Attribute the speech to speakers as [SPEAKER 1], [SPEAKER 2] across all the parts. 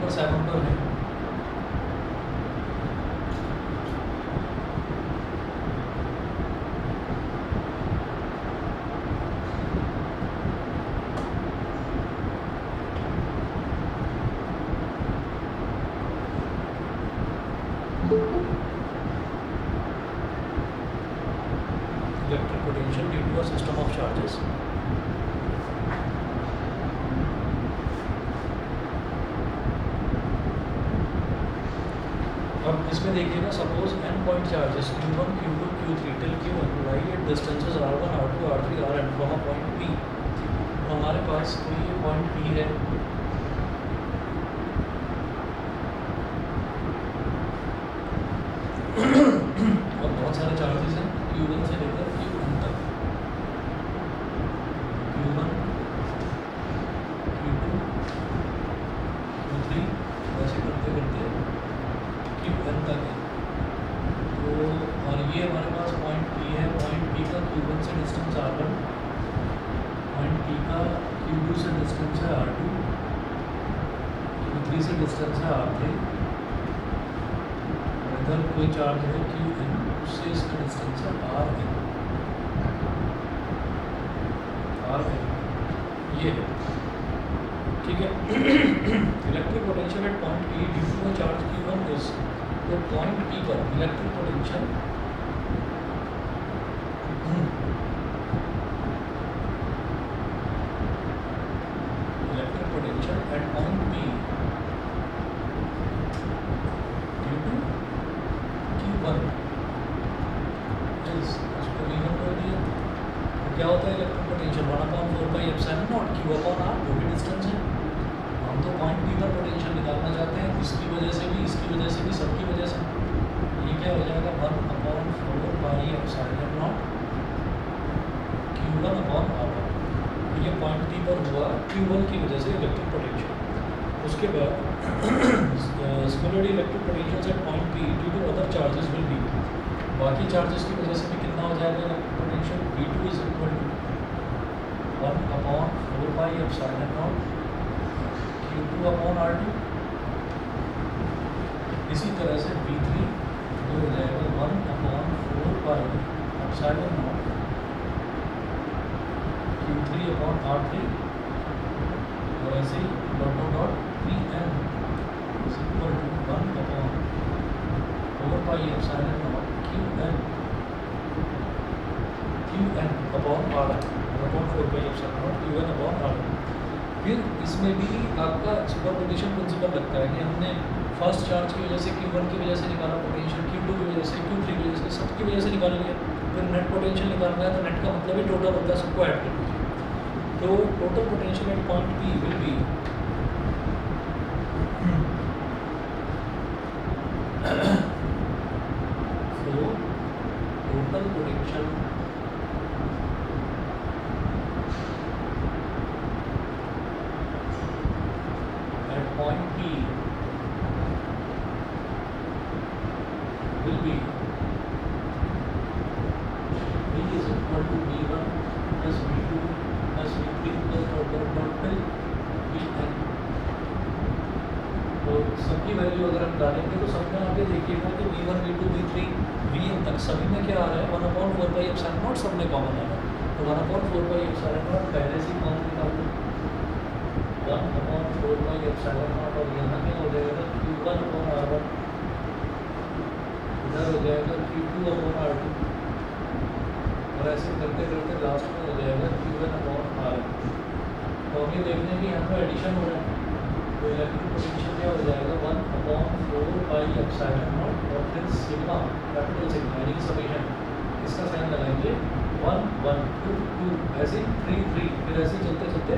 [SPEAKER 1] Number 7 पर है। Electric potential due to a system of charges. अब इसमें देखिएगा, suppose n point charges Q1, Q2, Q3 till Q1 lie at distances R1, R2, R3, Rn from a point P। तो हमारे पास कोई ये point P है, और बहुत सारे चार्जेस हैं Q1 से लेकर Qn तक। Q1, Q2, Q3 ऐसे करते करते Qn तक है। तो और ये हमारे पास पॉइंट P है। पॉइंट P का Q1 से डिस्टेंस R1, पॉइंट P का Q2 से डिस्टेंस है R2, Q3 से डिस्टेंस है R3, इधर कोई चार्ज है Qn, उससे इसका डिस्टेंस है Rn। ये है, ठीक है। Electric potential at point P due to a charge Q1 is, तो पॉइंट P पर electric potential at point P due to Q1 is, उसको V1 कर दिया। तो क्या होता है इलेक्ट्रिक पोटेंशियल 1/4πε0 Q/R, जो भी डिस्टेंस है। हम तो पॉइंट P पर पोटेंशियल निकालना चाहते हैं, इसकी वजह से भी, इसकी वजह से भी, सबकी वजह से। ये क्या हो जाएगा 1/4πε0 Q1/R1। ये पॉइंट P पर हुआ Q1 की वजह से इलेक्ट्रिक पोटेंशियल। उसके बाद similarly electric potential at point P due to other charges will be, बाकी चार्जेस की वजह से भी कितना हो जाएगा electric potential, V2 is equal to 1/4πε0 Q2/R2। इसी तरह से V3 हो जाएगा 1/4πε0 Q3/R3, और ऐसे ही dot Vn is equal to 1/4πε0 Qn/Rn, 1/4πε0 Qn/Rn। फिर इसमें भी आपका सुपरपोजिशन प्रिंसिपल लगता है कि हमने फर्स्ट चार्ज की वजह से Q1 की वजह से निकाला पोटेंशियल, Q2 की वजह से, Q3 की वजह से, सबकी वजह से निकाल लिया। फिर नेट पोटेंशियल निकालना है, तो नेट का मतलब ही टोटल होता है, सबको ऐड कर दीजिए। तो total potential at point P will be so total potential at point P will be V is equal to V1 plus V2 plus V3 plus dot till Vn। तो सबकी वैल्यू अगर हम डालेंगे तो सब में आगे देखिएगा कि V1, V2, V3, Vn तक सभी में क्या आ रहा है 1/4πε0, सब में कॉमन आ रहा है। तो 1/4πε0 पहले से कॉमन निकाल दो, 1/4πε0, और यहाँ क्या हो जाएगा Q1/R1, इधर हो जाएगा Q2/R2, और ऐसे करते करते लास्ट में हो जाएगा Qn/Rn। तो हम ये देखते हैं कि यहाँ पर एडिशन हो रहा है, तो इलेक्ट्रिक पोटेंशियल क्या हो जाएगा 1/4πε0 और फिर सिग्मा, कैपिटल सिग्मा यानी कि समेशन, इसका साइन लगाएंगे 1 1 2 2 ऐसे 3 3, फिर ऐसे चलते चलते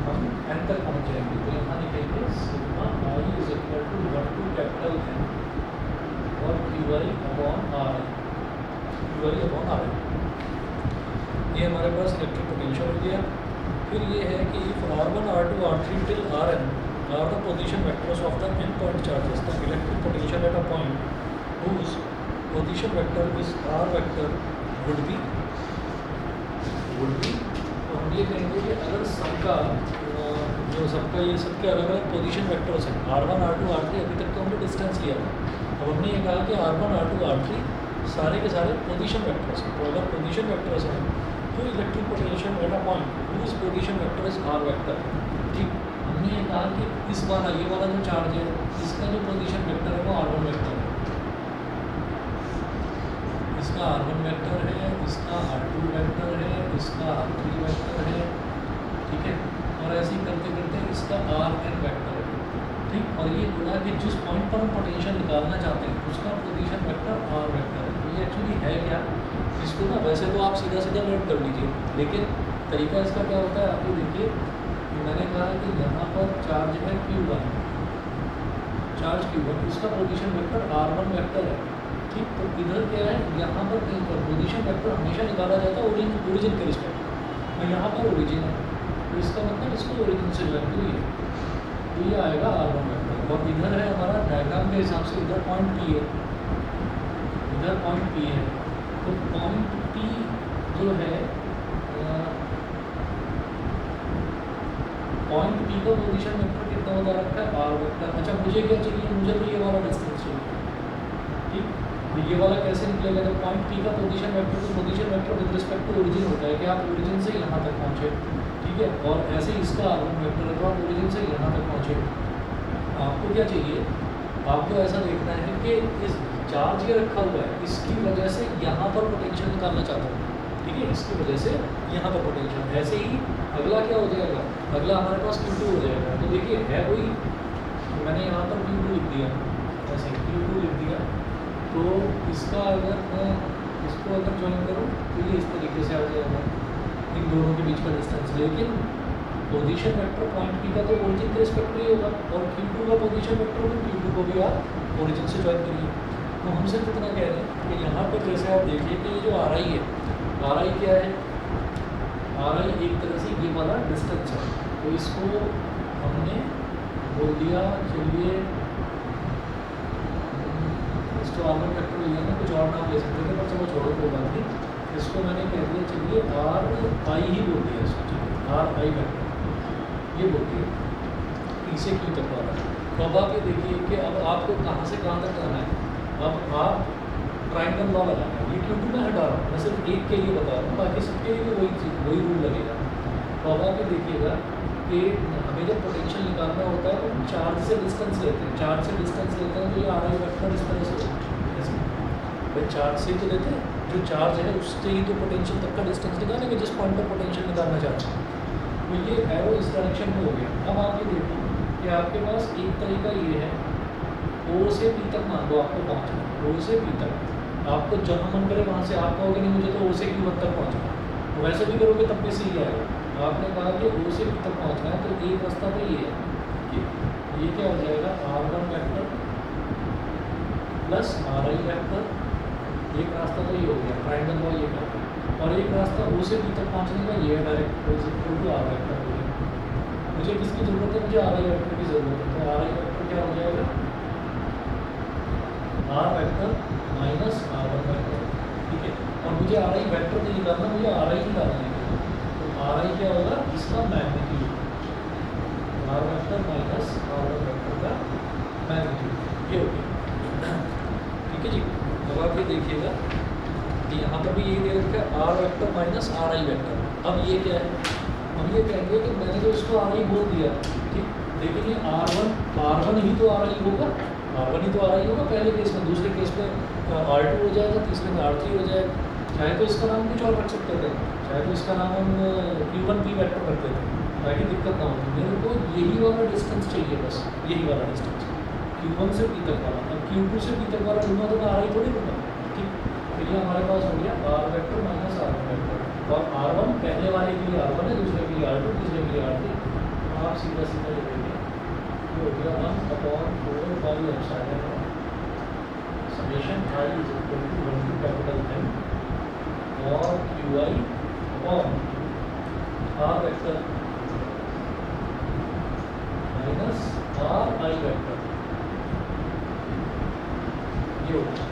[SPEAKER 1] हम n तक पहुँच जाएंगे। तो यहाँ लिखेंगे sigma i is equal to 1 to capital N और Qi/Rn, Qi/Rn। ये हमारे पास इलेक्ट्रिक पोटेंशियल हो गया। फिर ये है कि if R1, R2, R3 till Rn are the position vectors of the n point charges, the electric potential at a point whose position vector is R vector would be, तो हम ये कहेंगे कि अगर सबका जो सबका ये सबके अलग अलग पोजीशन वेक्टर्स हैं R1 R2 R3, अभी तक तो हमने डिस्टेंस लिया था, अब हमने ये कहा कि R1 R2 R3 सारे के सारे पोजीशन वेक्टर्स हैं। तो अगर पोजीशन वेक्टर्स हैं तो electric potential at a point whose position vector is R vector. ठीक, हमने ये कहा कि इस वाला ये वाला जो चार्ज है इसका जो पोजीशन वेक्टर है वो R1 वेक्टर है, इसका R1 वेक्टर है, इसका R2 वेक्टर है, इसका R3 वेक्टर है। ठीक है, और ऐसे ही करते करते इसका Rn वेक्टर है। ठीक, और ये बोला कि जिस पॉइंट पर हम पोटेंशियल निकालना चाहते हैं उसका पोजीशन वेक्टर R वेक्टर है। तो ये एक्चुअली है क्या, इसको ना वैसे तो आप सीधा सीधा नोट कर लीजिए, लेकिन तरीका इसका क्या होता है, आपको देखिए मैंने कहा कि यहाँ पर चार्ज है Q1, चार्ज Q1, इसका पोजीशन वेक्टर R1 वेक्टर है। ठीक, तो इधर क्या है, यहाँ पर कहीं पर पोजीशन वेक्टर हमेशा निकाला जाता है ओरिजिन के रिस्पेक्ट में, और यहाँ पर ओरिजिन है तो इसका मतलब इसको ओरिजिन से ज्वाइन करिए तो ये आएगा R1 वेक्टर। और इधर है हमारा डायग्राम के हिसाब से इधर पॉइंट P है, इधर पॉइंट P है, तो पॉइंट P जो है पॉइंट P का पोजीशन वेक्टर कितना होता रखा है R वेक्टर। अच्छा मुझे क्या चाहिए, मुझे तो ये वाला डिस्टेंस चाहिए। ठीक, तो ये वाला कैसे निकलेगा, जब पॉइंट P का पोजीशन वेक्टर तो position vector with respect to origin होता है कि आप ओरिजिन से यहाँ तक पहुँचे। ठीक है, और ऐसे ही इसका R1 वेक्टर है तो आप ओरिजिन से यहाँ तक पहुँचे। आपको क्या चाहिए, आपको ऐसा देखना है कि इस चार्ज ये रखा हुआ है इसकी वजह से यहाँ पर पोटेंशियल निकालना चाहता हूँ। ठीक है, इसकी वजह से यहाँ पर पोटेंशियल, ऐसे ही अगला क्या हो जाएगा, अगला हमारे पास Q2 हो जाएगा। तो देखिए है वही, तो मैंने यहाँ पर Q2 लिख दिया, ऐसे Q2 लिख दिया, तो इसका अगर मैं इसको अगर ज्वाइन करूँ तो ये इस तरीके से आ जाएगा इन दोनों के बीच का डिस्टेंस। लेकिन पोजीशन वेक्टर पॉइंट P का तो ओरिजिन के रिस्पेक्ट में ही होगा, और Q2 का पोजीशन वेक्टर तो Q2 को भी आप ओरिजिन से ज्वाइन करिए। तो हम सिर्फ इतना कह रहे हैं कि यहाँ पर जैसे आप देखिए कि ये जो RI है, RI क्या है, RI एक तरह से ये वाला डिस्टेंस है, तो इसको हमने बोल दिया, चलिए इसको R1 वेक्टर लिया ना, कुछ और नाम ले सकते थे पर चलो छोड़ो कोई बात नहीं, इसको मैंने कह दिया चलिए RI ही बोल दिया इसको, चलिए RI वेक्टर ये बोल दिया, P से Q तक वाला। तो अब आप ये देखिए कि अब आपको कहाँ से कहाँ तक जाना है, अब आप ट्राइंगल लॉ लगाना है। ये Q2 में हटा रहा हूँ, मैं सिर्फ एक के लिए बता रहा हूँ, बाकी सबके लिए भी वही चीज़ वही रूल लगेगा। तो अब आप ये देखिएगा कि हमें जब पोटेंशियल निकालना होता है तो चार्ज से डिस्टेंस लेते हैं, चार्ज से डिस्टेंस लेते हैं तो ये RI वेक्टर इस तरह से होता है। भाई चार्ज से तो लेते हैं, जो चार्ज है उससे ही तो पोटेंशियल तक का डिस्टेंस निकालेंगे जिस पॉइंट पर पोटेंशियल निकालना चाहते हैं। तो ये एरो इस डायरेक्शन में हो गया। अब आप ये देखो कि आपके पास एक तरीका ये है, O से P तक मान लो आपको पहुँचना है, O से P तक आपको जहाँ मन करे वहाँ से आप कहोगे नहीं मुझे तो O से Q1 तक पहुँचना है, तो वैसे भी करोगे तब भी सही आएगा। आपने कहा कि O से P तक पहुँचना है तो एक रास्ता तो ये है कि ये क्या हो जाएगा R1 vector plus RI vector, एक रास्ता तो ये हो गया ट्राइंगल लॉ ये करता है, और एक रास्ता O से P तक पहुँचने का ये है डायरेक्ट R वेक्टर हो गया। मुझे किसकी ज़रूरत है, मुझे RI वेक्टर की ज़रूरत है, तो RI वेक्टर क्या हो जाएगा R vector minus R1 vector. ठीक है, और मुझे RI वेक्टर नहीं निकालना, मुझे RI निकालना है, तो RI क्या होगा इसका magnitude, R vector minus R1 vector का मैग्नीट्यूड ये हो गया। ठीक है जी, अब आप ये देखिएगा कि यहाँ पर भी यही दे रखा है R vector minus RI vector. अब ये क्या है, हम ये कहेंगे कि मैंने तो इसको RI बोल दिया, ठीक, लेकिन ये R1 ही तो RI होगा, R1 ही तो RI होगा पहले केस में, दूसरे केस में R2 हो जाएगा, तीसरे में R3 हो जाएगा। चाहे तो इसका नाम कुछ और रख सकते थे, चाहे तो इसका नाम हम Q1P वेक्टर रखते थे ताकि दिक्कत ना हो। मेरे को यही वाला डिस्टेंस चाहिए, बस यही वाला डिस्टेंस Q1 से P तक वाला। अब Q2 से P तक वाला लूँगा तो मैं RI थोड़ी लूँगा। ठीक, तो ये हमारे पास हो गया R vector minus R1 vector, और R1 पहले वाले के लिए R1 है, दूसरे के लिए R2, तीसरे के लिए R3। आप सीधा सीधा ले लेंगे, ये हो गया 1/4 pi epsilon summation I is equal to 1 to capital M और QI upon R vector minus RI vector, ये हो गया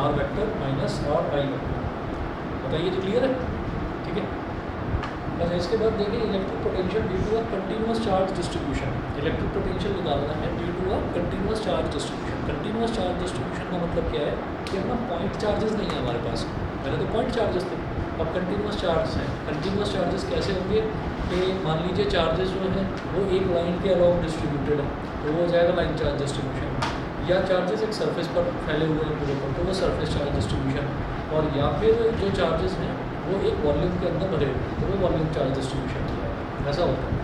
[SPEAKER 1] R vector minus RI vector. बताइए तो क्लियर है? ठीक है, अच्छा, इसके बाद देखिए electric potential due to a continuous charge distribution. Electric potential निकालना है due to a continuous charge distribution. Continuous charge distribution का मतलब क्या है कि अपना पॉइंट चार्जेस नहीं है हमारे पास, पहले तो पॉइंट चार्जेस थे, अब कंटिन्यूअस चार्ज हैं। कंटिन्यूअस चार्जेस कैसे होंगे कि मान लीजिए चार्जेस जो हैं वो एक लाइन के अलॉन्ग डिस्ट्रीब्यूटेड है तो वो हो जाएगा लाइन चार्ज डिस्ट्रीब्यूशन, या चार्जेस एक सरफेस पर फैले हुए हैं पूरे पर तो वो सरफेस चार्ज डिस्ट्रीब्यूशन, और या फिर जो चार्जेस हैं वो एक वॉल्यूम के अंदर भरे हुए हैं तो वो वॉल्यूम चार्ज डिस्ट्रीब्यूशन ऐसा होता है।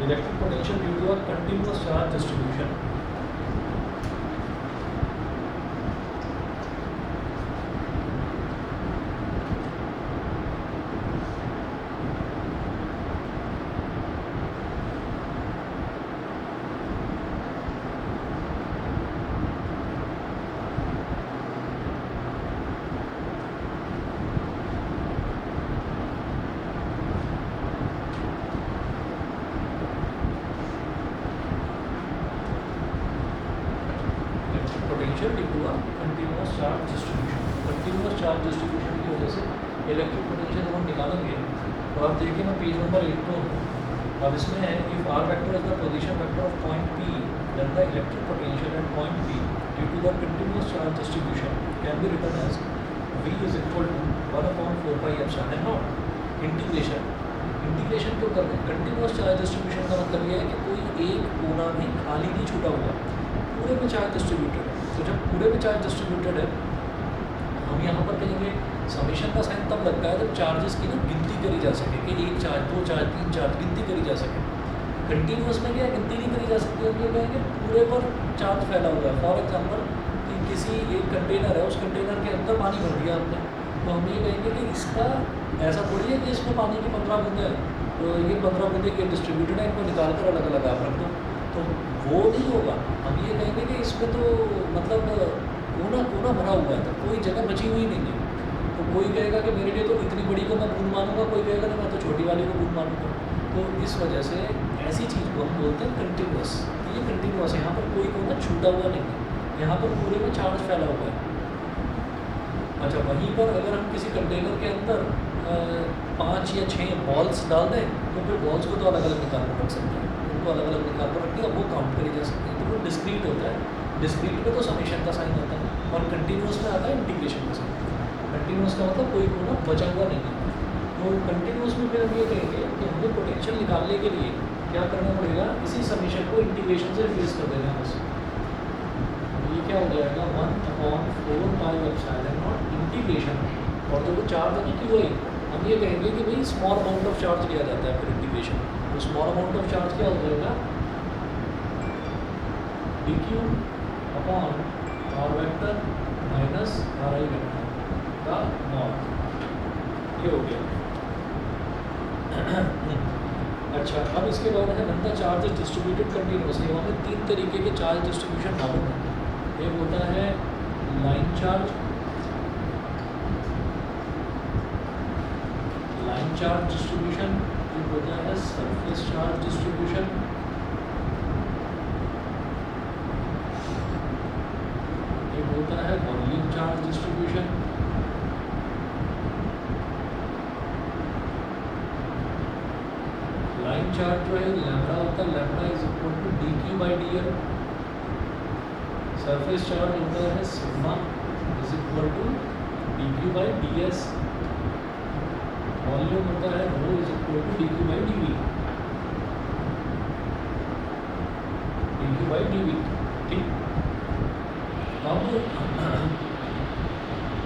[SPEAKER 1] Electric potential due to a continuous charge distribution. Potential due to a continuous charge distribution. Continuous charge distribution की वजह से इलेक्ट्रिक पोटेंशियल हम निकालेंगे। तो आप देखिए मैं पेज नंबर 8 पर हूँ। अब इसमें है if R vector is the position vector of point P then the electric potential at point P due to the continuous charge distribution can be written as v is equal to 1/4 pi epsilon nought integration. Integration क्यों कर रहे हैं? Continuous charge distribution का मतलब ये है कि कोई एक कोना भी खाली नहीं छूटा हुआ, पूरे में चार्ज डिस्ट्रीब्यूटेड है। तो जब पूरे में चार्ज डिस्ट्रीब्यूटेड है हम यहाँ पर कहेंगे समेशन का साइन तब लगता है जब चार्जेस की ना गिनती करी जा सके कि एक चार्ज, दो चार्ज, तीन चार्ज गिनती करी जा सके। कंटिन्यूअस में क्या गिनती नहीं करी जा सकती, हम ये कहेंगे पूरे पर चार्ज फैला हुआ है। फॉर एग्जाम्पल कि किसी एक कंटेनर है, उस कंटेनर के अंदर पानी भर दिया हमने, तो हम ये कहेंगे कि इसका ऐसा थोड़ी है कि इसमें पानी की 15 बूंदें हैं तो ये 15 बूंदें के डिस्ट्रीब्यूटेड है, इनको निकाल कर अलग अलग आप रख दो, तो वो नहीं होगा। हम ये कहेंगे कि इसमें तो मतलब कोना कोना भरा हुआ है तो कोई जगह बची हुई नहीं है। तो कोई कहेगा कि मेरे लिए तो इतनी बड़ी को मैं बूंद मानूंगा, कोई कहेगा नहीं मैं तो छोटी वाली को बूंद मानूंगा। तो इस वजह से ऐसी चीज़ को हम बोलते हैं कंटिन्यूअस। ये कंटिन्यूअस है, यहाँ पर कोई कोना छूटा हुआ नहीं है, यहाँ पर पूरे में चार्ज फैला हुआ है। अच्छा, वहीं पर अगर हम किसी कंटेनर के अंदर 5 या 6 बॉल्स डाल दें तो फिर बॉल्स को तो अलग अलग निकाल कर रख सकते हैं, उनको अलग अलग निकाल कर रखते हैं, वो काउंट करी जा सकती है। तो वो डिस्क्रीट होता है, डिस्क्रीट में तो समेशन का साइन होता है और कंटिन्यूअस में आता है इंटीग्रेशन का साइन। कंटिन्यूअस का मतलब कोई कोना बचा हुआ नहीं है। तो कंटिन्यूअस में फिर हम ये कहेंगे कि हमें पोटेंशियल निकालने के लिए क्या करना पड़ेगा, इसी समेशन को इंटीग्रेशन से रिप्लेस कर देना है बस। ये क्या हो जाएगा 1/4 पाई एप्सिलॉन नॉट इंटीग्रेशन, और जो वो चार्ज है कि वही हम ये कहेंगे कि भाई स्मॉल अमाउंट ऑफ चार्ज लिया जाता है फिर इंटीग्रेशन। तो स्मॉल अमाउंट ऑफ चार्ज क्या हो जाएगा dq upon r vector minus ri vector का नॉट, ये हो गया। अच्छा, अब इसके बाद है when the charge is distributed continuously। हमें 3 तरीके के चार्ज डिस्ट्रीब्यूशन मालूम है। एक होता है लाइन चार्ज, चार्ज डिस्ट्रीब्यूशन, एक होता है सरफेस चार्ज डिस्ट्रीब्यूशन, एक होता है volume charge distribution. Line charge जो है लैम्बडा होता है, lambda is equal to dq by dl। Surface charge होता है sigma is equal to dq by ds। Volume होता है rho is equal to dq by dv, dq by dv। ठीक, अब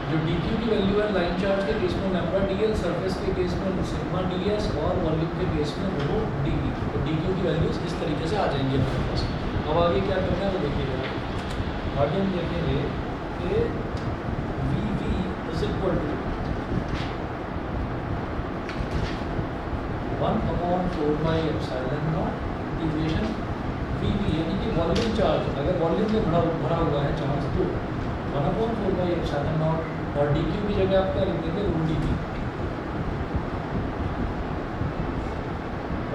[SPEAKER 1] जो dq की वैल्यू है लाइन चार्ज के केस में लैम्बडा dl, सरफेस के केस में सिग्मा ds और वॉल्यूम के केस में रो dv। तो dq की वैल्यूज इस तरीके से आ जाएंगी हमारे पास। अब आगे क्या करना है वो देखिएगा। आगे हम देखेंगे कि vv is equal to 1/4 pi epsilon nought integration V V यानी कि वॉल्यूम चार्ज, अगर वॉल्यूम में भरा हुआ है चार्ज तो 1/4 और डी क्यू की जगह आप क्या लिख देंगे, root d q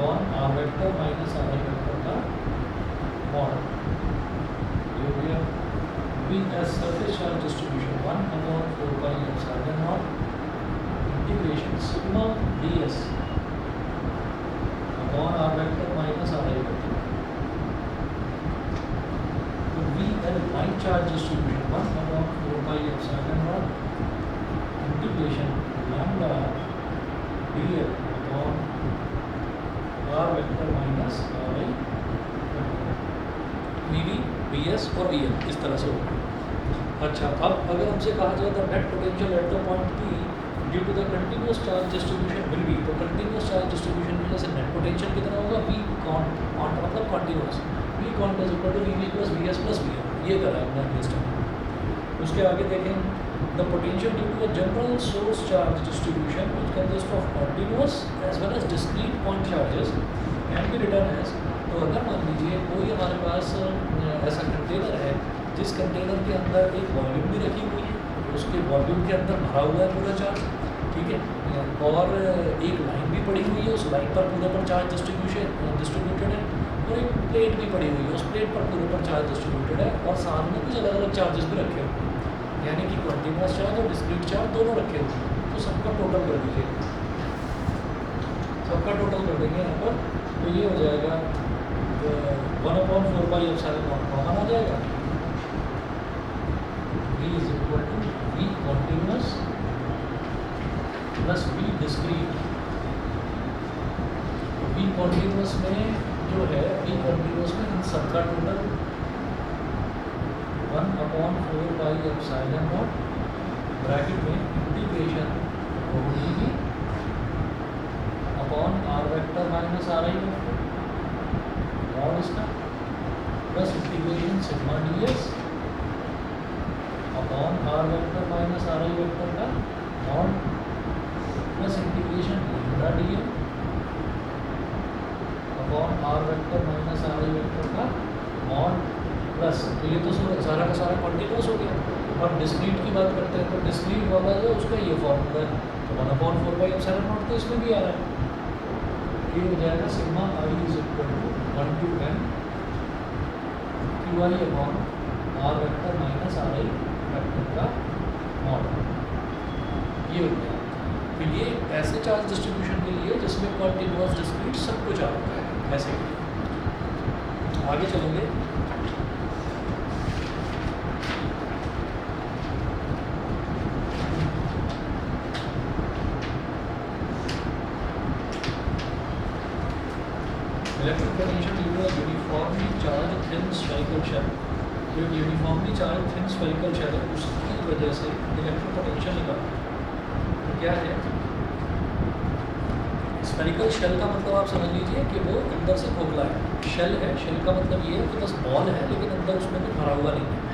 [SPEAKER 1] on r vector minus are I vector का मॉड, ये हो गया V S surface charge distribution 1/4 integration sigma D S upon are vector minus are I vector. तो V L line charge distribution 1/4 integration lambda D L upon are vector minus are i V V B S और V L, इस तरह से होगा। अच्छा, अब अगर हमसे कहा जाए the net potential at the point P due to the continuous charge distribution will be, तो कंटिन्यूअस चार्ज डिस्ट्रीब्यूशन की वजह से नेट पोटेंशियल कितना होगा, वी कॉन्ट मतलब continuous, V cont is equal to V V plus V S plus V L, ये करा है हमने अगले स्टेप। उसके आगे देखें the potential due to a general source charge distribution which consist of continuous as well as discrete point charges can be written as, तो अगर मान लीजिए कोई हमारे पास ऐसा कंटेनर है जिस कंटेनर के अंदर एक वॉल्यूम भी रखी हुई है, उसके वॉल्यूम के अंदर भरा हुआ है पूरा चार्ज, ठीक है, और एक लाइन भी पड़ी हुई है, उस लाइन पर पूरे पर चार्ज डिस्ट्रीब्यूटेड है, और एक प्लेट भी पड़ी हुई है, उस प्लेट पर पूरे पर चार्ज डिस्ट्रीब्यूटेड है, और साथ में कुछ अलग अलग चार्जेस भी रखे हुए हैं, यानी कि कंटिन्यूअस चार्ज और डिस्क्रीट चार्ज दोनों रखे हुए हैं। तो सबका टोटल कर दीजिए, सबका टोटल कर देंगे यहाँ पर, तो ये हो जाएगा 1/4 कॉमन आ जाएगा, V is equal to V continuous plus V discrete. V continuous में जो है, V कॉन्टिन्यूअस में इन सबका टोटल 1/4 ब्रैकेट में इंटीग्रेशन होगी upon are vector minus are I vector और इसका plus integration sigma D S upon are vector minus are I vector का और plus integration lambda D L upon are vector minus are I vector का और plus, तो ये तो सारा का सारा कॉन्टिन्यूअस हो गया। अब डिस्क्रीट की बात करते हैं, तो डिस्क्रीट वाला जो उसका ये फॉर्मूला है, तो 1/4 तो इसमें भी आ रहा है, ये हो जाएगा sigma I is equal to 1 to n Q I upon are vector minus are I vector का मॉड, ये हो गया। तो ये ऐसे चार्ज डिस्ट्रीब्यूशन के लिए जिसमें कंटिन्यूअस डिस्क्रीट सब कुछ आ रहा है, ऐसे आगे चलेंगे। Electric potential due to uniformly charge thin spherical shell, जो uniformly charge thin spherical shell है उसकी वजह से इलेक्ट्रिक पोटेंशियल निकाला। तो क्या है स्फेरिकल शेल का मतलब, आप समझ लीजिए कि वो अंदर से खोखला है, शेल है, शेल का मतलब ये है कि बस बॉल है लेकिन अंदर उसमें कुछ भरा हुआ नहीं है।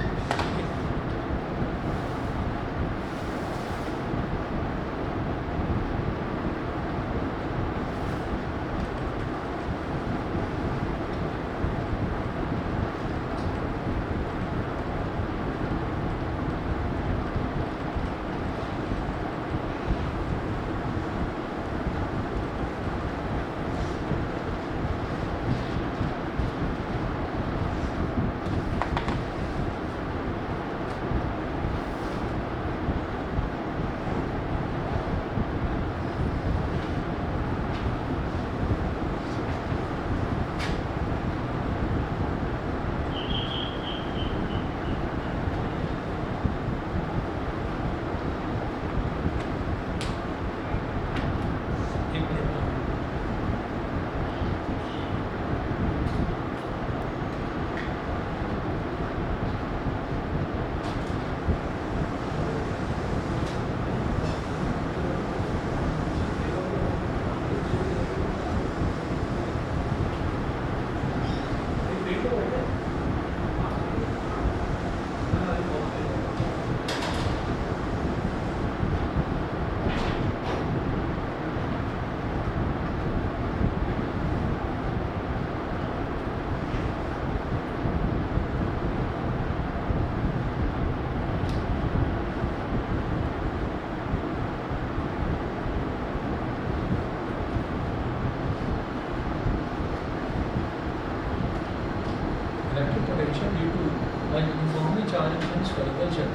[SPEAKER 1] electric potential due to a uniformly charged and spherical shell.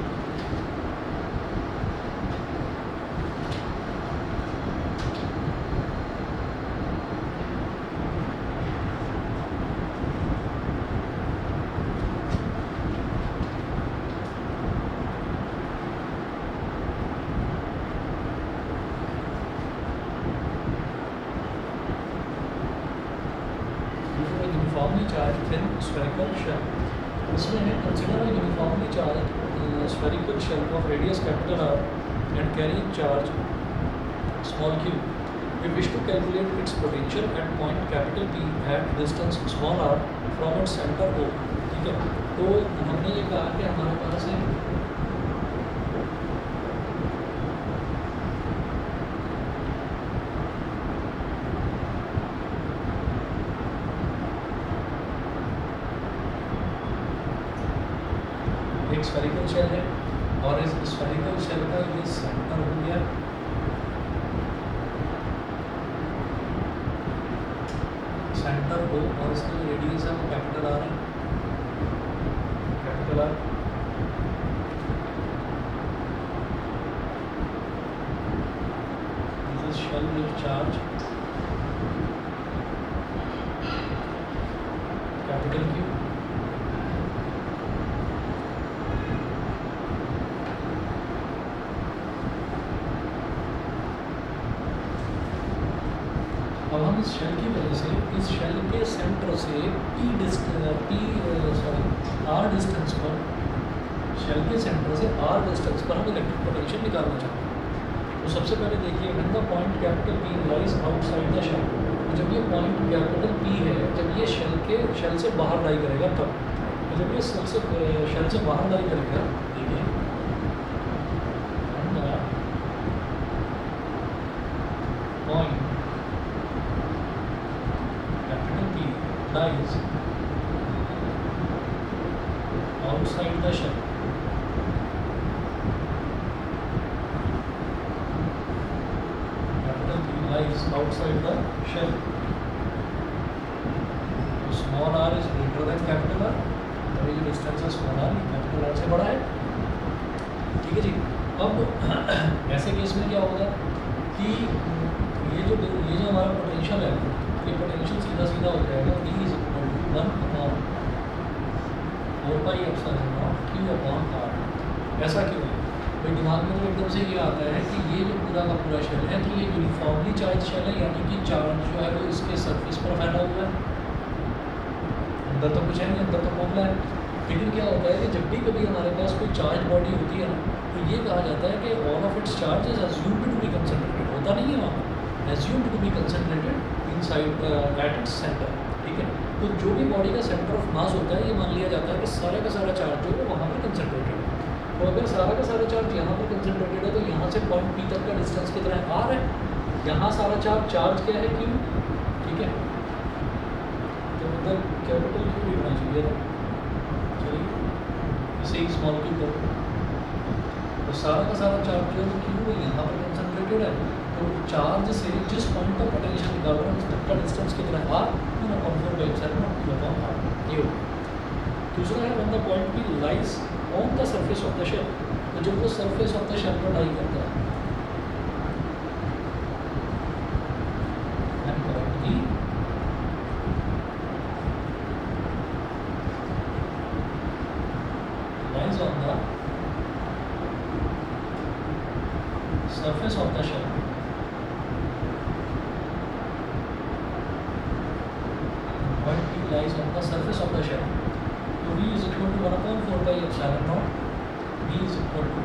[SPEAKER 1] Uniformly charged thin spherical shell. इसमें है consider a uniformly charged spherical shell of radius capital R and carrying charge small q. We wish to calculate its potential at point capital P at distance small r from its center O. ठीक है, तो हमने ये कहा कि हमारे पास है एक स्फेरिकल शेल है और इस स्फेरिकल शेल का ये सेंटर हो गया सेंटर को, और इसका जो रेडियस है वो कैपिटल आर है, capital R. This is shell with charge capital Q. अब हम इस शेल की वजह से इस शेल के सेंटर से आर डिस्टेंस पर, शेल के सेंटर से आर डिस्टेंस पर हम इलेक्ट्रिक पोटेंशियल निकालना चाहते हैं। तो सबसे पहले देखिए when the point capital P lies outside the shell, तो जब ये पॉइंट कैपिटल पी है, जब ये शेल से बाहर लाई करेगा तब, तो जब ये शेल से बाहर लाई करेगा, देखिए point lies outside the shell. Capital P lies outside the shell. So small r is greater than capital R. तभी जो डिस्टेंस है स्मॉल r कैपिटल R से बड़ा है। ठीक है जी। अब ऐसे केस में क्या होगा कि ये जो हमारा पोटेंशियल है, ये पोटेंशियल सीधा सीधा हो जाएगा V is equal to 1/4π/Q/R। ऐसा क्यों है भाई? दिमाग में तो एकदम से ये आता है कि ये जो पूरा का पूरा शेल है, तो ये यूनिफॉर्मली चार्ज शेल है, यानी कि चार्ज जो है वो इसके सरफेस पर फैला हुआ है, अंदर तो कुछ है नहीं, अंदर तो खोखला है। लेकिन क्या होता है कि जब भी कभी हमारे पास कोई चार्ज बॉडी होती है ना, तो ये कहा जाता है कि all of its charge is assumed to be concentrated, होता नहीं है वहाँ, assumed to be concentrated inside at its centre. ठीक है, तो जो भी बॉडी का सेंटर ऑफ मास होता है, ये मान लिया जाता है कि सारा का सारा चार्ज जो है वहाँ पर कंसंट्रेटेड है। तो अगर सारा का सारा चार्ज यहाँ पर कंसंट्रेटेड है, तो यहाँ से पॉइंट पी तक का डिस्टेंस कितना है? आर है। यहाँ सारा चार्ज क्या है? क्यू। ठीक है, तो मतलब कैपिटल क्यू लिखना चाहिए था। चलिए इसे ही स्मॉल क्यू करो, तो सारा का सारा चार्ज जो है क्यू है, यहाँ पर कंसंट्रेटेड है। तो चार्ज से जिस पॉइंट का पोटेंशियल निकाल रहा है उस तक का डिस्टेंस कितना है? आर। ये हो। दूसरा है when the point P lies on the surface of the shell, तो जब वो सरफेस ऑफ द शेल पर लाई करता है, and point P lies on the surface of the shell, point P lies on the surface of the shell. So V is equal to 1/4πε0, V is equal to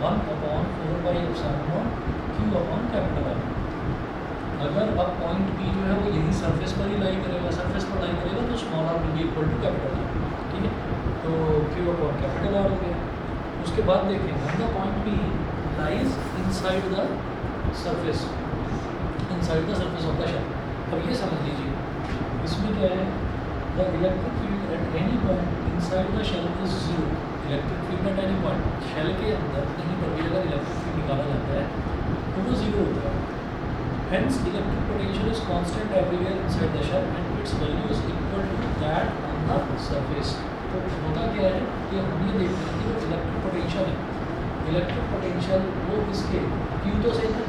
[SPEAKER 1] 1/4πε0 Q/R। अगर अब point P जो है वो यही surface पर ही लाई करेगा, surface पर lie करेगा, तो small r will be equal to capital R। ठीक है, तो Q/R हो गया। उसके बाद देखें when the point P lies inside the surface of the shell. अब ये समझ लीजिए इसमें क्या है, the electric field at any point inside the shell is zero. Electric field at any point, shell के अंदर कहीं पर भी अगर इलेक्ट्रिक फील्ड निकाला जाता है तो वो जीरो होता है। Hence, electric potential is constant everywhere inside the shell and its value is equal to that on on the surface. तो होता क्या है कि हम ये देखते हैं कि जो इलेक्ट्रिक पोटेंशियल है, इलेक्ट्रिक पोटेंशियल वो इसके क्यू तो सेम है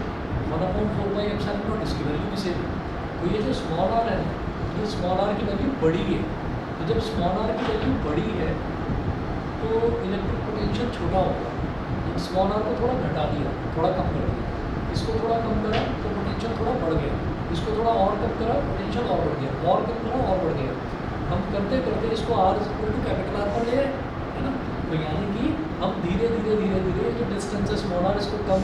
[SPEAKER 1] 1/4 इसकी वैल्यू भी सेम है। तो ये जो स्मॉल आर है ना, ये स्मॉल आर की वैल्यू बड़ी है। तो जब स्मॉल आर की वैल्यू बड़ी है तो इलेक्ट्रिक पोटेंशियल छोटा होगा। जब स्मॉल आर को थोड़ा घटा दिया, थोड़ा कम कर दिया, इसको थोड़ा कम करा तो पोटेंशियल थोड़ा बढ़ गया, इसको थोड़ा और कम करा पोटेंशियल और बढ़ गया, और कम करा और बढ़ गया। हम करते करते इसको r equal to capital R पर ले आए, है ना। तो यानी कि हम धीरे धीरे जो डिस्टेंस है स्मॉल आर, इसको कम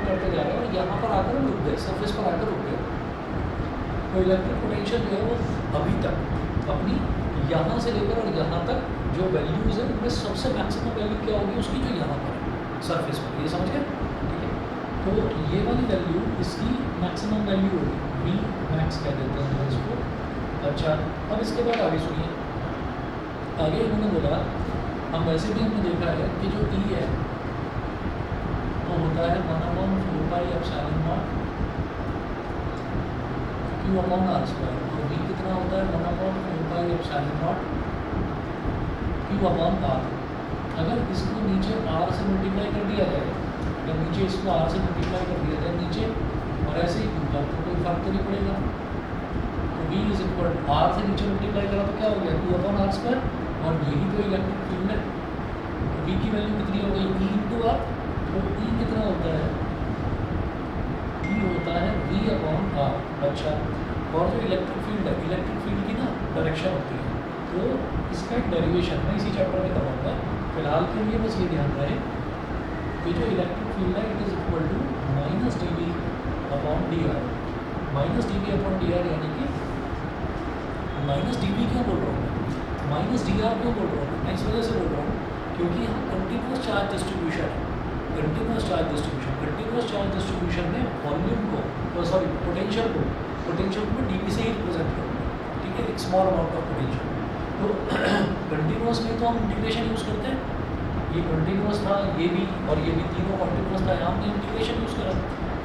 [SPEAKER 1] करते जा रहे हैं और यहाँ पर आकर रुक गए, सरफेस पर आकर रुक गए। तो इलेक्ट्रिक पोटेंशियल जो है वो अभी तक अपनी यहाँ से लेकर और यहाँ तक जो वैल्यूज़ है उनमें सबसे मैक्सिमम वैल्यू क्या होगी उसकी, जो यहाँ पर है सरफेस पर। ये समझ गए, ठीक है। तो ये वाली वैल्यू इसकी मैक्सिमम वैल्यू होगी, वी मैक्स कह देते हैं इसको। अच्छा, अब इसके बाद आगे सुनिए, आगे इन्होंने बोला, हम वैसे भी हमने देखा है कि जो ई है वो होता है 1/4πε0 क्यू अपॉन आर स्क्वायर। तो वी कितना होता है 1/4πε0 क्यू अपॉन आर। अगर इसको नीचे आर से मल्टीप्लाई कर दिया जाए, अगर नीचे इसको आर से मल्टीप्लाई कर दिया जाए नीचे और ऐसे ही ऊपर, तो कोई फर्क तो नहीं पड़ेगा। तो वी इज इक्वल आर से नीचे मल्टीप्लाई करा तो क्या हो गया क्यू अपॉन आर स्क्वायर, और यही तो इलेक्ट्रिक फील्ड है। तो वी की वैल्यू कितनी हो गई ई इंटू आर। तो ई कितना होता है, ई होता है वी अपॉन आर। अच्छा, और जो इलेक्ट्रिक फील्ड है, इलेक्ट्रिक फील्ड की ना डायरेक्शन होती है, तो इसका एक डेरिवेशन मैं इसी चैप्टर में करवाऊंगा। फिलहाल के लिए बस ये ध्यान रहे कि जो इलेक्ट्रिक फील्ड है it is equal to minus d V upon d r. Minus d V upon d r यानी कि माइनस डी वी क्यों बोल रहा हूँ मैं, माइनस डी आर क्यों बोल रहा हूँ मैं, इस वजह से बोल रहा हूँ क्योंकि यहाँ कंटिन्यूस चार्ज डिस्ट्रीब्यूशन है। कंटिन्यूस चार्ज डिस्ट्रीब्यूशन में वॉल्यूम को पोटेंशियल को डी वी से ही रिप्रेजेंट करूँगा, ठीक है, एक स्मॉल अमाउंट ऑफ पोटेंशियल। तो कंटिन्यूस में तो हम इंटीग्रेशन यूज़ करते हैं, ये कंटिन्यूस था, ये भी और ये भी तीनों कंटिन्यूस था, यहाँ हमने इंटीग्रेशन यूज़ करा,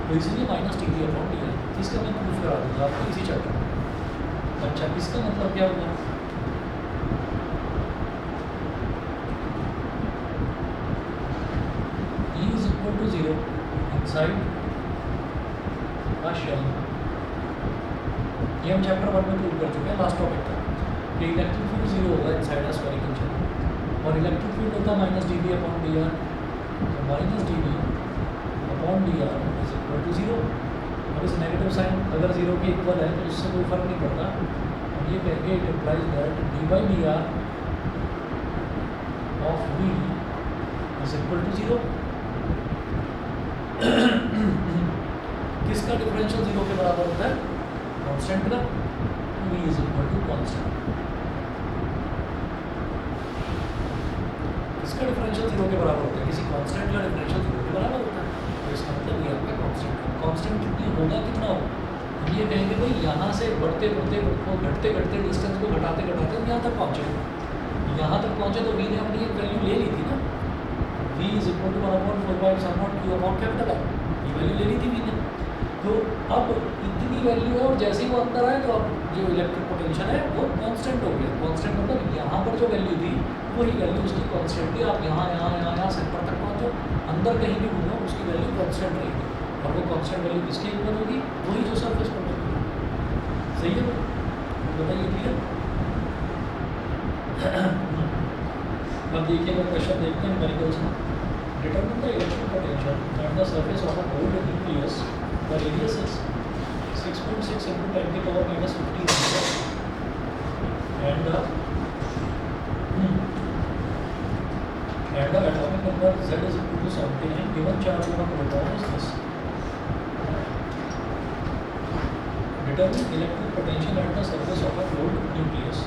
[SPEAKER 1] तो इसीलिए minus d V upon d r. इसका मैं प्रूफ करा दूँगा आपको इसी चैप्टर में। अच्छा, इसका मतलब क्या होगा, E is equal to 0 inside a shell। ये हम चैप्टर 1 में प्रूव कर चुके हैं लास्ट टॉपिक का कि इलेक्ट्रिक फील्ड 0 होगा इनसाइड अ स्फेरिकल शेल, और इलेक्ट्रिक फील्ड होता है minus d V upon d r. तो minus d V upon d r is equal to 0। अब इस नेगेटिव साइन अगर 0 के इक्वल है तो इससे कोई फर्क नहीं पड़ता, हम ये कहेंगे it implies that d by d r of V is equal to 0। किसका डिफरेंशियल 0 के बराबर होता है, कांस्टेंट का, v is equal to constant. किसका डिफरेंशियल 0 के बराबर होता है, किसी कांस्टेंट का डिफरेंशियल 0 के बराबर होता है। तो इसका मतलब ये आपका कांस्टेंट, कांस्टेंट कितनी होगा, कितना होगा, हम ये कहेंगे भाई यहाँ से बढ़ते घटते डिस्टेंस को घटाते हम यहाँ तक पहुँचे। यहाँ तक पहुँचे तो v ने अपनी एक वैल्यू ले ली थी ना, v is equal to 1/4πε0 q upon capital R, ये वैल्यू ले ली थी v ने। तो अब इतनी वैल्यू है और जैसे ही वो अंदर आए तो अब जो इलेक्ट्रिक पोटेंशियल है वो कांस्टेंट हो गया। कांस्टेंट मतलब यहाँ पर जो वैल्यू थी वही वैल्यू उसकी कांस्टेंट थी। आप यहाँ सेंटर तक पहुँचो, अंदर कहीं भी घूमो उसकी वैल्यू कांस्टेंट रहेगी, और वो कांस्टेंट वैल्यू किसके इक्वल होगी, वही जो सरफेस पर होगी। सही है, बताइए क्लियर। अब देखिए अगर क्वेश्चन देखते हैं मेडिकल से, determine the electric potential at the surface of a gold nucleus, the radius is 6.6 into 10 to the power minus 15 and the atomic number Z is equal to 17 and given charge on a proton is this. Determine electric potential at the surface of a gold nucleus.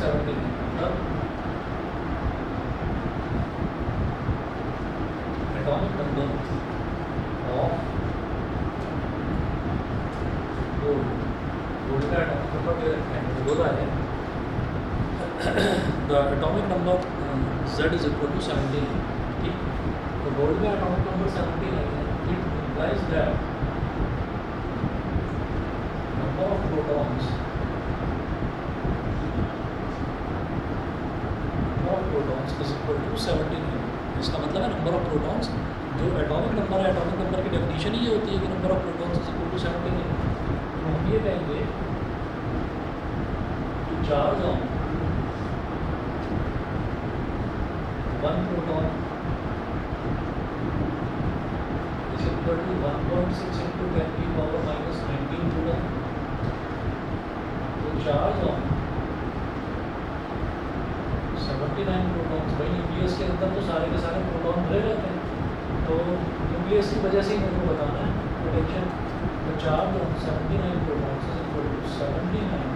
[SPEAKER 1] 17 मतलब atomic number of gold का atomic number दे रखा है, बोला है the atomic number Z is equal to 17 है, ठीक। तो गोल्ड का एटॉमिक नंबर 17 है, it implies that number of protons is equal to 17 है। इसका मतलब है नंबर ऑफ प्रोटॉन्स, जो एटॉमिक नंबर है, एटॉमिक नंबर की डेफिनेशन ही ये होती है कि number of protons is equal to 17 है। तो हम ये कहेंगे कि charge on one proton is equal to 1.6 into 10 की पावर माइनस 19 कूलम। तो चार्ज ऑन 79 प्रोटॉन्स, भाई न्यूक्लियस के अंदर तो सारे के सारे प्रोटॉन भरे रहते हैं, तो न्यूक्लियस की वजह से ही मेरे को बताना है पोटेंशियल। तो charge on 79 protons is equal to 79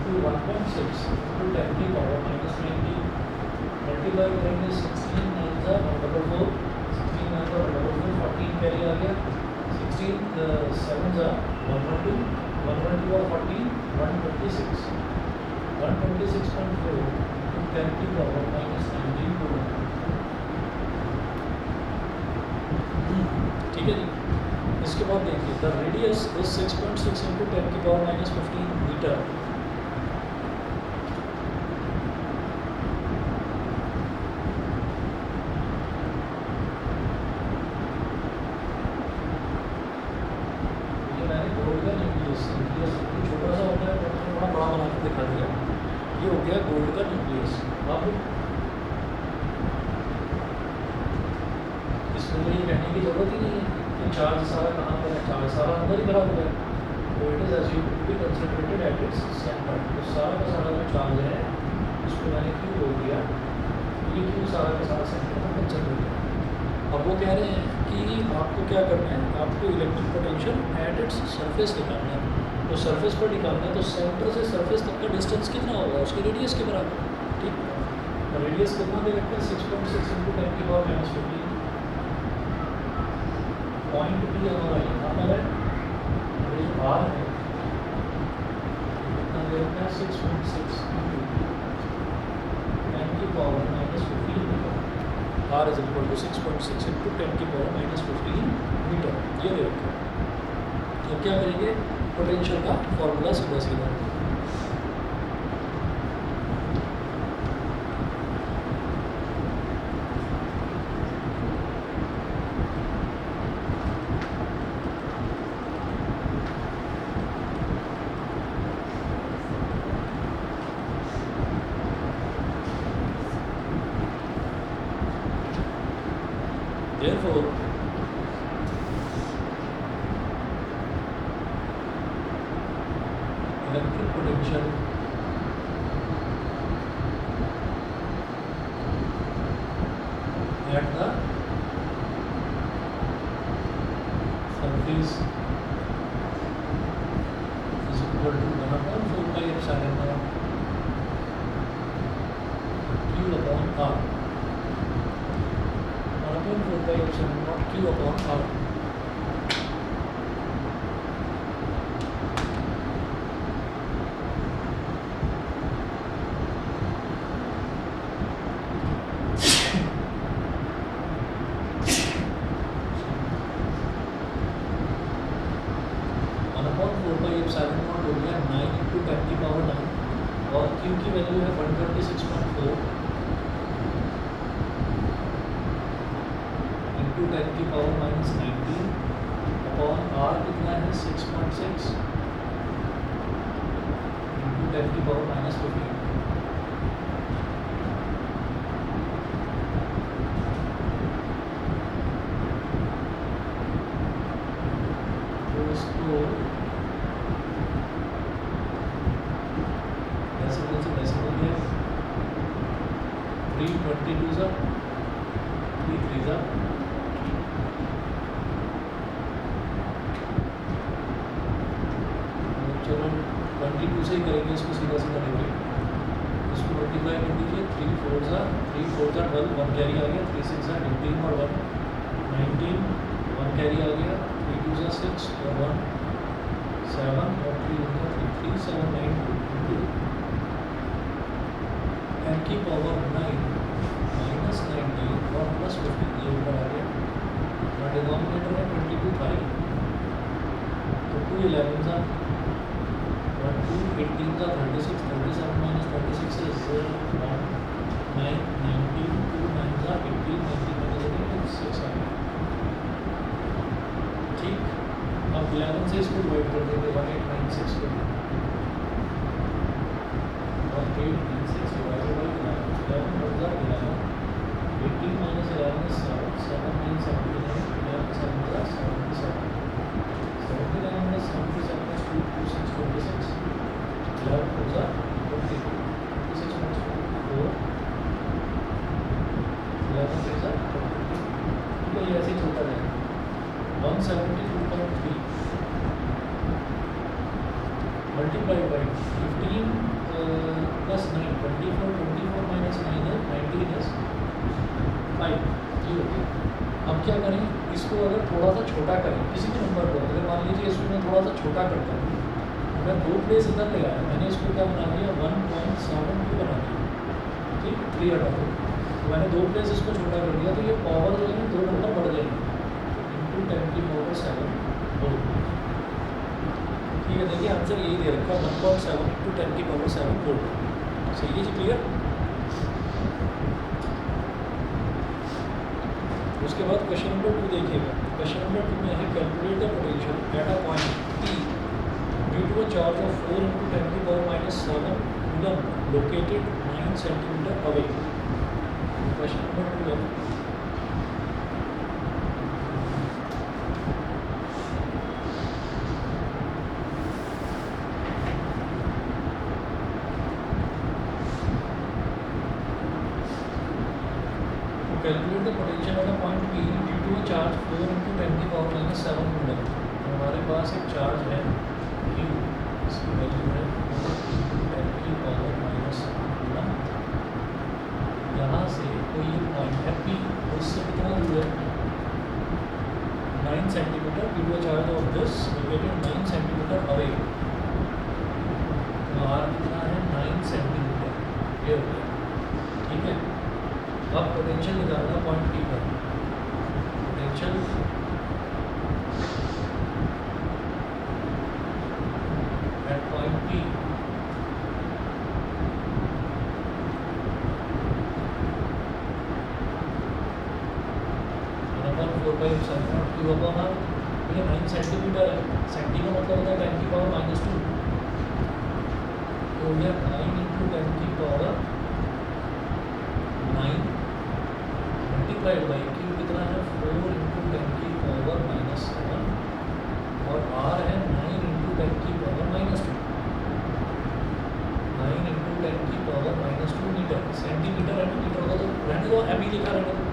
[SPEAKER 1] to 1.6 into 10 की पावर माइनस 19 मल्टीप्लाई करेंगे 16 9 जा 144, 16 9 जा 144, 14 कैरी आ गया, 16 7 जा 112, 112 और 14 126, 126.4 into 10 की पावर माइनस 19 कूलम। ठीक है जी। इसके बाद देखिए द रेडियस इज 6.6 into 10 की पावर माइनस 15 मीटर। छोटा सा होता है, थोड़ा बड़ा बना के दिखा दिया। ये हो गया गोल्ड का न्यूक्लियस। अब इसमें तो ये कहने की जरूरत ही नहीं है कि चार्ज सारा कहाँ पर है, चार्ज सारा अंदर ही भरा हुआ है। तो it is assumed to be concentrated at its centre. तो सारा का सारा जो चार्ज है उसको मैंने क्यू बोल दिया, ये क्यू सारा का सारा सेंटर में कंसंट्रेटेड है। अब वो कह रहे हैं कि आपको क्या करना है, आपको electric potential at its surface निकालना है। तो सरफेस पर निकालना है, तो सेंटर से सरफेस तक का डिस्टेंस कितना होगा, उसकी रेडियस के बराबर, ठीक। तो रेडियस कितना दे रखते हैं 6.6 into 10 की पावर माइनस 15। पॉइंट भी हमारा यहाँ पर है, ये जो आर है कितना दे रखते हैं 6.6 into 10 की power minus 15 metre. R is equal to 6.6 into 10 की पावर माइनस 15 मीटर, ये दे रखा है। तो क्या करेंगे, पोटेंशियल का फॉर्मूला सीधा सीधा therefore electric potential at the surface is equal to 1/4 pi epsilon naught q upon r, 1/4 pi epsilon naught q upon r। हो गया 9 into 10 की पावर 9 और Q की वैल्यू है 126.4 into 10 की पावर माइनस 19 अपॉन R कितना है 6.6 into 10 की पावर माइनस 15। तो इसको डेसिमल में 322 सा 33 सा चलो 22 से ही करेंगे इसको सीधा सीधा डिवाइड। इसको मल्टीप्लाई कर दीजिए, 3 4 12, 1 कैरी आ गया, 3 6 18 और 1 19, 1 कैरी आ गया, 3 2 6 और 1 7 और 3 3 3 7 9 2 10 की पावर 9 माइनस 19 और प्लस 15 ये ऊपर आ गया। डिनोमिनेटर में 22 था, तो 2 11 था, 1 2 18 था, 36 37 minus 36 is 1 9 19 2 9 था 18 19 minus 6 आ गया। ठीक, अब 11 से इसको डिवाइड कर देंगे, 1896 को 1896 डिवाइडेड बाय 11 बचा 11, 18 minus 11 is 7 7 9 79, 11 7 is 77, 79 minus 77 is 2 2 6 26, 11 बचा 22, 26 minus 4 11 is 22। तो ये ऐसे ही चलता रहेगा। 172.3 multiplied by 15 plus 9 24 24 minus 9 है 19 is 5। ये हो गया। अब क्या करें, इसको अगर थोड़ा सा छोटा करें किसी भी नंबर को, अगर मान लीजिए इसको मैं थोड़ा सा छोटा करता हूँ, मैं 2 प्लेस इधर ले आया, मैंने इसको क्या बना दिया 1.72 बना दिया। ठीक, 3 हटा दो, मैंने 2 प्लेस इसको छोटा कर दिया, तो ये पावर जो है 2 नंबर बढ़ जाएंगे, इंटू 10 की पावर 7 वोल्ट। ठीक है, देखिए आंसर यही दे रखा 1.7 इंटू 10 की पावर 7 वोल्ट। सही है जी, क्लियर। उसके बाद क्वेश्चन नंबर 2 देखिएगा। क्वेश्चन नंबर 2 में है calculate the potential at a point P due to a charge of 4 into 10 की power -7 coulomb located 9 centimetre away. Question number 2 है, calculate the potential at a point P due to a charge 4 into 10 की power -7 coulomb. हमारे पास एक charge है Q, इसकी value है 10 की power -7 coulomb. यहाँ से कोई ये पॉइंट है P, उससे कितना दूर है 9 centimetre, due to a charge of this located 9 centimetre away. R कितना है 9 सेंटीमीटर, ये हो गया। ठीक है, अब पोटेंशियल निकालना पॉइंट P पर। Potential at point P Q upon R। ये 9 सेंटीमीटर है, सेंटी का मतलब होता है 10 की पावर -2, तो हो गया 9 इंटू 10 की पावर 9 मल्टीप्लाइड बाई Q कितना है 4 इंटू 10 की पावर -7 और R है 9 इंटू 10 की पावर -2, 9 इंटू 10 की पावर -2 मीटर। सेंटीमीटर है, मीटर का तो रहने दो, एम ही लिखा रहने दो,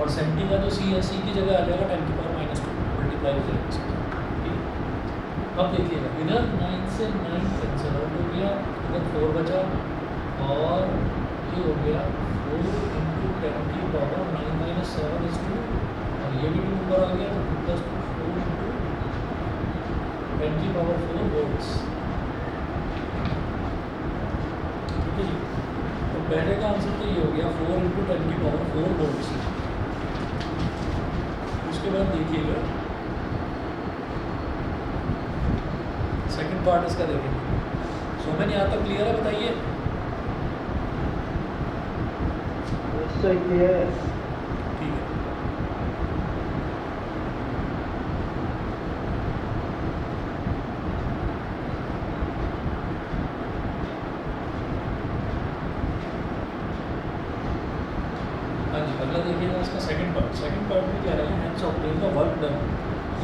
[SPEAKER 1] और सेंटी का जो सी है, सी की जगह आ जाएगा 10 की पावर -2 मल्टीप्लाई हो जाएगा। अब देखिएगा इधर 9 से 9 कैंसिल आउट हो गया, इधर 4 बचा और ये हो गया 4 इंटू 10 की पावर 9 माइनस 7 इज 2, और ये भी 2 ऊपर आ गया, तो 2 प्लस 2 4 इंटू 10 की पावर 4 वोल्ट्स। ठीक है जी, तो पहले का आंसर तो ये हो गया 4 इंटू 10 की पावर 4 वोल्ट्स। उसके बाद देखिएगा सेकंड पार्ट इसका देखेंगे। सोमेन यहाँ तक क्लियर है, बताइए।
[SPEAKER 2] ठीक है।
[SPEAKER 1] ठीक है, हाँ जी, अगला देखिएगा इसका सेकंड पार्ट। सेकंड पार्ट में क्या रहेगा, hence obtain the work done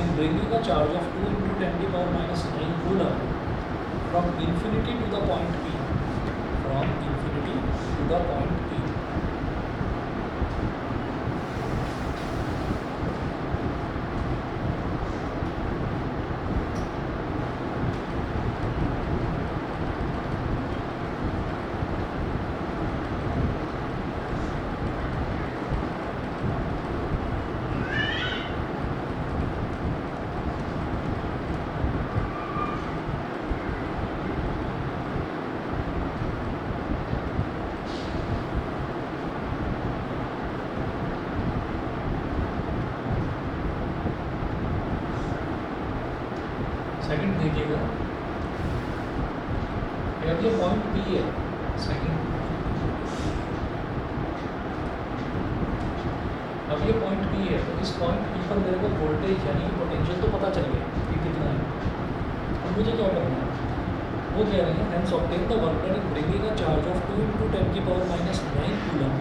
[SPEAKER 1] in bringing the charge of 2 into 10 की power -9 coulomb from infinity to the point P, from infinity to the point P। अब ये पॉइंट पी है, second, अब ये point P है, तो इस पॉइंट पी पर मेरे को वोल्टेज यानी कि पोटेंशियल तो पता चल गया कि कितना है। अब मुझे क्या करना है, वो कह रहे हैं hence obtain the work done in bringing a charge of 2 × 10⁻⁹ coulomb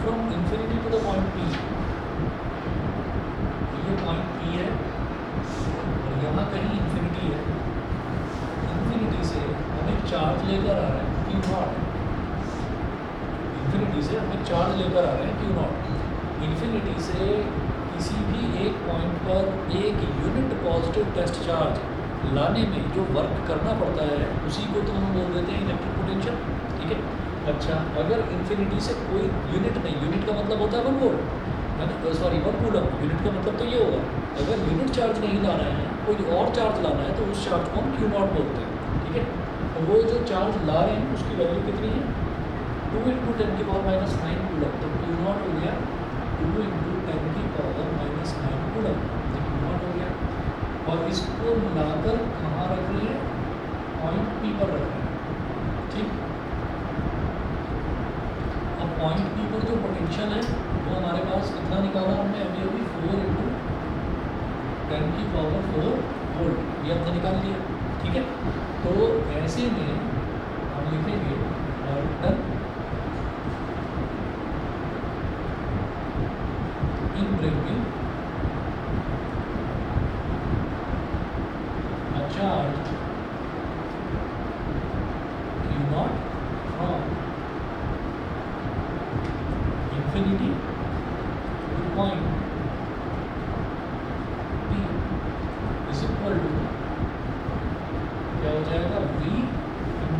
[SPEAKER 1] from infinity to the point P. ये पॉइंट पी है और यहाँ कहीं इन्फिनिटी है, इन्फिनिटी से हमें चार्ज लेकर आ रहा है क्यू नॉट, इन्फिनिटी से हमें चार्ज लेकर आ रहे हैं क्यू नॉट। इन्फिनिटी से किसी भी एक पॉइंट पर एक यूनिट पॉजिटिव टेस्ट चार्ज लाने में जो वर्क करना पड़ता है उसी को तो हम बोल देते हैं इलेक्ट्रिक पोटेंशियल, ठीक है। अच्छा, अगर इन्फिनिटी से कोई यूनिट नहीं, यूनिट का मतलब होता है 1 वोल्ट, है ना, सॉरी 1 कूलम, यूनिट का मतलब तो ये होगा, अगर यूनिट चार्ज नहीं लाना है, कोई और चार्ज लाना है तो उस चार्ज को हम क्यू नॉट बोलते हैं, ठीक है। और वो जो चार्ज ला रहे हैं उसकी वैल्यू कितनी है, 2 × 10⁻⁹ कूलम, तो क्यू नॉट हो गया 2 × 10⁻⁹ कूलम, तो क्यू नॉट हो गया। और इसको लाकर कहाँ रख रही है, पॉइंट पी पर रख रहे हैं, ठीक। अब पॉइंट पी पर जो पोटेंशियल है वो हमारे पास कितना निकाला हमने अभी 4 × 10⁴ वोल्ट, ये हमने निकाल लिया, ठीक है। तो ऐसे में हम लिखेंगे work done in bringing a charge Q naught from infinity to point P is equal to क्या हो जाएगा, V ×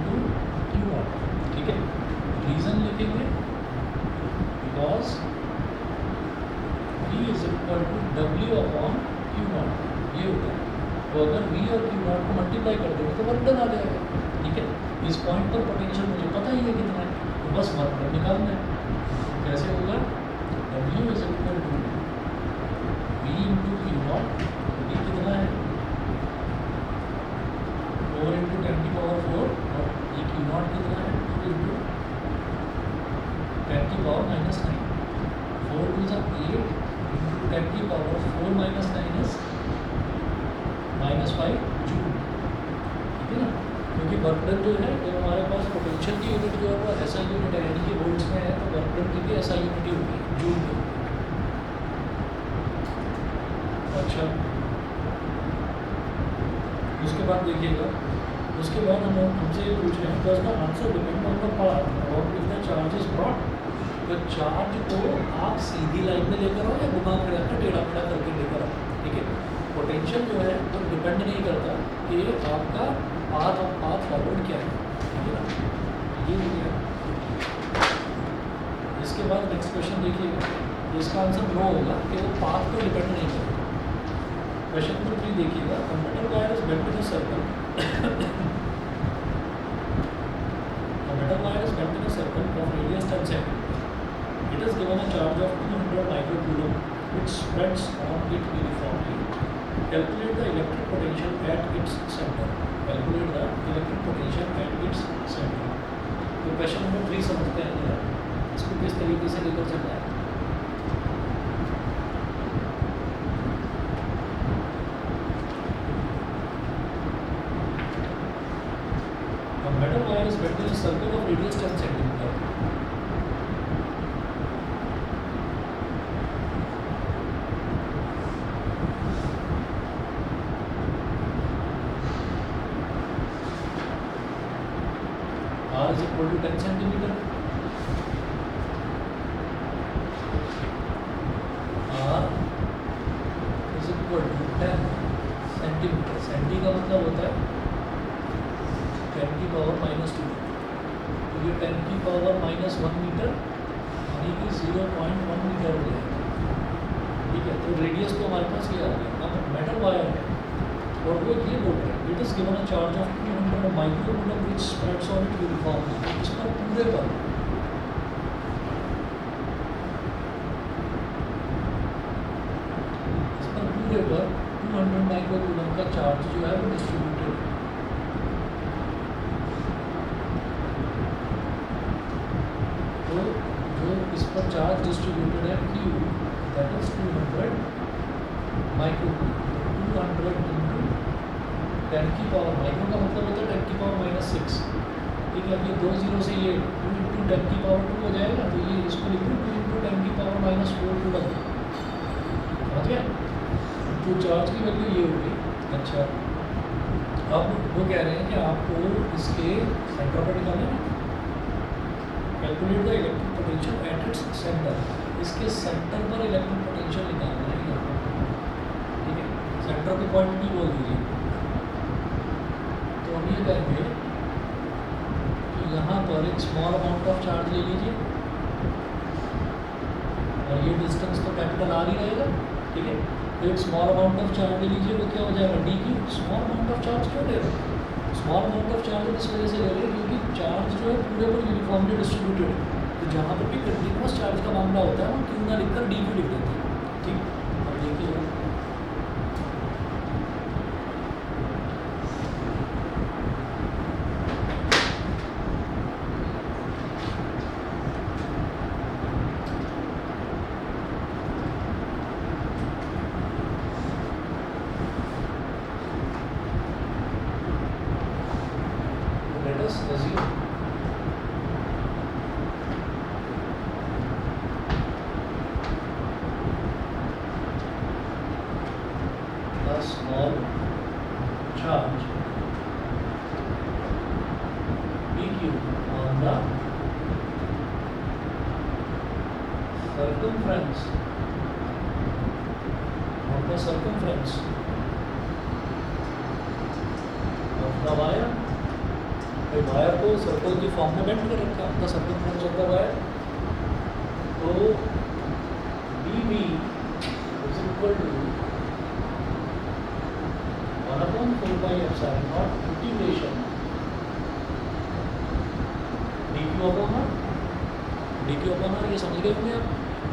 [SPEAKER 1] Q naught, ठीक है। रीजन लिखेंगे because V is equal to W/Q naught, ये होता है। तो अगर V और Q नॉट को मल्टीप्लाई कर देंगे तो वर्क डन आ जाएगा, ठीक है। इस पॉइंट पर पोटेंशियल मुझे पता ही है कितना है, तो बस वर्क डन निकालना है। कैसे होगा, W is equal to V × Q not, V कितना है 4 × 10⁴ और ये Q नॉट कितना है 2 × 10⁻⁹ 4 2 8 × 10⁻⁴ - 9 -5 जूल, ठीक है ना। क्योंकि वर्क डन जो है जब हमारे पास पोटेंशियल की यूनिट जो है वो ऐसा यूनिट है यानी कि वोल्ट्स में है, तो वर्क डन की भी ऐसा यूनिट ही होगी जूल में। अच्छा, उसके बाद देखिएगा, उसके बाद हम हमसे ये पूछ रहे हैं does the answer depend on the path about which the charge is brought. तो चार्ज को आप सीधी लाइन में लेकर आओ या घुमा फिरा कर टेढ़ा मेढ़ा करके लेकर आओ, ठीक है। पोटेंशियल जो है वो डिपेंड नहीं करता कि आपका पाथ फॉरवर्ड क्या है, ठीक है ना, ये हो गया। इसके बाद नेक्स्ट क्वेश्चन देखिएगा, इसका आंसर नो होगा कि वो पाथ को डिपेंड नहीं करता। क्वेश्चन नंबर 3 देखिएगा, a metal wire is bent in a circle a metal wire is bent in a circle of radius 10 cm. It is given a charge of 200 microcoulomb which spreads on it uniformly. Calculate the electric potential at its center. Calculate the electric potential at its center. तो question number 3 समझते हैं जरा, इसको किस तरीके से लेकर चलना है। A metal wire is bent in a circle of radius 10 centimeter. R is equal to 10 centimeter. R is equal to 10 centimeter. Senti का मतलब होता है 10 की पावर -2, तो ये 10 की पावर -1 मीटर यानी कि 0.1 मीटर हो जाएगा, ठीक है। तो रेडियस तो हमारे पास ये आ गया। अब मेटल वायर है और वो ये बोल रहे हैं it is given a charge of 200 microcoulomb which spreads on it uniformly. इस पर पूरे पर पूरे पर 200 माइक्रोकूलम का चार्ज जो है वो डिस्ट्रीब्यूटेड है। तो जो इस पर चार्ज डिस्ट्रीब्यूटेड है Q, that is 200 micro, 200 into 10 की पावर, माइक्रो का मतलब होता है 10 की पावर -6, ठीक है। अब ये 2 जीरो से ये 2 इंटू 10 की पावर 2 हो जाएगा, तो ये इसको लिख लो 2 इंटू 10 की पावर -4 टू 1, समझ गया। तो चार्ज की वैल्यू ये होगी। अच्छा, अब वो कह रहे हैं कि आपको इसके सेंटर पर निकालना है, calculate the electric potential eight its centre, इसके सेंटर पर इलेक्ट्रिक पोटेंशियल निकालना है यहाँ, ठीक है। सेंटर को पॉइंट भी बोल दीजिए। तो हम ये करेंगे कि यहाँ पर एक स्मॉल अमाउंट ऑफ चार्ज ले लीजिए, और ये डिस्टेंस तो कैपिटल R ही रहेगा, ठीक है। तो एक स्मॉल अमाउंट ऑफ चार्ज ले लीजिए, वो क्या हो जाएगा डी की। स्मॉल अमाउंट ऑफ चार्ज क्यों ले रहे हो? स्मॉल अमाउंट ऑफ चार्ज इस वजह से ले रहे हैं क्योंकि चार्ज जो है पूरे पर यूनिफॉर्मली डिस्ट्रीब्यूटेड है। तो जहाँ पर भी कंटिन्यूस चार्ज का मामला होता है वो क्यों ना लिखकर डी क्यू लिख देते हैं, ठीक। अब देखिए assume a small charge PQ on the circumference of the wire। Wire को सर्कल की फॉर्म में बेंड कर रखा है, आपका सर्कमफ्रेंस ऑफ द वायर। तो BB is equal to 1/4πε0 integration dq/r। ये समझ गए होंगे आप,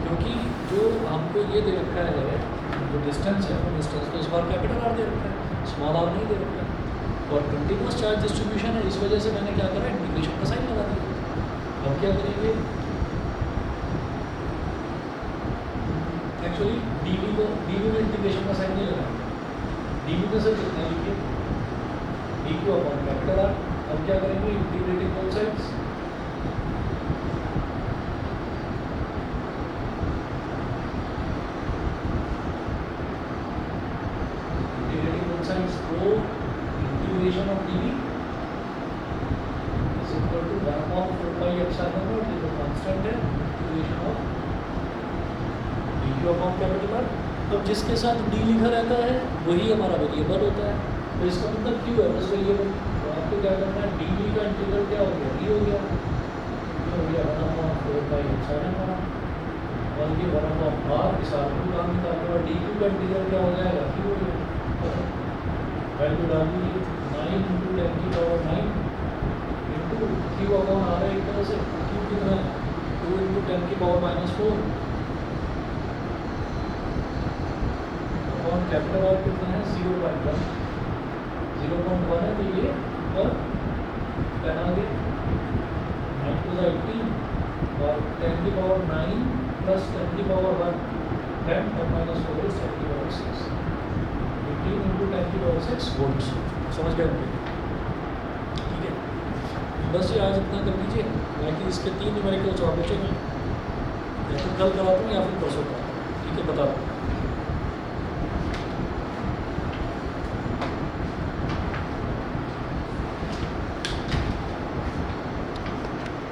[SPEAKER 1] क्योंकि जो हमको ये दे रखा है जो डिस्टेंस है, वो डिस्टेंस तो इस बार कैपिटल R दे रखा है, स्मॉल r नहीं दे रखा है। और कंटिन्यूस चार्ज डिस्ट्रीब्यूशन है, इस वजह से मैंने क्या करा, इंटीग्रेशन का साइन लगा दिया। हम क्या करेंगे, एक्चुअली डीवी में इंटीग्रेशन का साइन नहीं लगाएंगे, डीवी में सिर्फ कितना लिखिए dq/R। हम क्या करेंगे, इंटीग्रेटिंग बोथ साइड्स, तो integration of dV is equal to 1/4πε0, ये जो कांस्टेंट है, integration of dq/R। अब जिसके साथ d लिखा रहता है वही हमारा वेरिएबल होता है, तो इसका मतलब q है बस वेरिएबल। तो आपको क्या करना है, dV का इंटीग्रल क्या हो गया, d हो गया, ये हो गया 1/4πε0, और ये 1/r इस आर्गू का निकालने का dq का इंटीग्रल क्या हो जाएगा, q हो गया। वैल्यू डाल दीजिए 9 इंटू 10 की पावर 9 इंटू q/r है, एक तरह से q कितना है 2 इंटू 10 की पावर -4 और कैपिटल R कितना है 0.1 है, तो ये और 10 आ गया 9 to the 18 और 10 की पावर 9 प्लस 10 की पावर 1 10 और -4 is 10 की पावर 6 18 इंटू 10 की पावर 6 वोल्ट्स। समझ गए होंगे, ठीक है। बस ये आज इतना कर लीजिए, बाकी इसके 3 न्यूमेरिकल्स और बचेंगे, या तो कल कराता हूँ या फिर परसों कराता हूँ, ठीक है, बता दूँ।